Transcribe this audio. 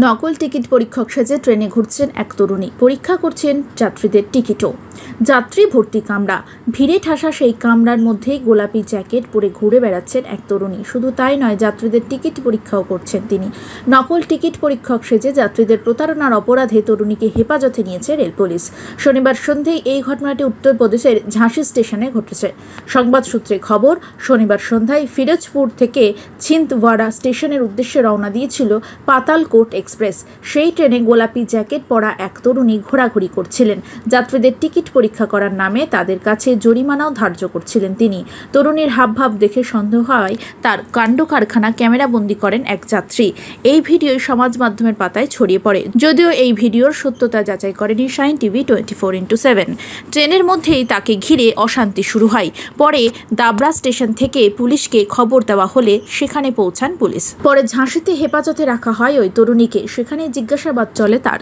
নকল টিকিট পরীক্ষক সেজে ট্রেনে ঘুরছেন এক তরুণী, পরীক্ষা করছেন যাত্রীদের টিকিটও। যাত্রী ভর্তি কামরা, ভিড়ে ঠাসা সেই কামরার মধ্যেই গোলাপি জ্যাকেট পরে ঘুরে বেড়াচ্ছেন এক তরুণী। শুধু তাই নয়, যাত্রীদের টিকিট পরীক্ষাও করছেন তিনি। নকল টিকিট পরীক্ষক সেজে যাত্রীদের প্রতারণার অপরাধে তরুণীকে হেফাজতে নিয়েছে রেল পুলিশ। শনিবার সন্ধ্যায় এই ঘটনাটি উত্তরপ্রদেশের ঝাঁসি স্টেশনে ঘটেছে। সংবাদ সূত্রে খবর, শনিবার সন্ধ্যায় ফিরোজপুর থেকে ছিন্দওয়াড়া স্টেশনের উদ্দেশ্যে রওনা দিয়েছিল পাতালকোট এক্সপ্রেস। সেই ট্রেনে গোলাপি জ্যাকেট পরা এক তরুণী ঘোরাঘুরি করছিলেন। যাত্রীদের টিকিট পরীক্ষা করার নামে তাদের কাছে জরিমানাও ধার্য করছিলেন তিনি। তরুণীর হাবভাব দেখে সন্দেহ হয় তার কাণ্ড কারখানা ক্যামেরাবন্দি করেন এক যাত্রী। এই ভিডিও সমাজ মাধ্যমের পাতায় ছড়িয়ে পড়ে। যদিও এই ভিডিওর সত্যতা যাচাই করেনি শাইন টিভি 24x7। ট্রেনের মধ্যেই তাকে ঘিরে অশান্তি শুরু হয়। পরে দাবরা স্টেশন থেকে পুলিশকে খবর দেওয়া হলে সেখানে পৌঁছান পুলিশ। পরে ঝাঁসিতে হেফাজতে রাখা হয় ওই তরুণীকে। সেখানে জিজ্ঞাসাবাদ চলে তার।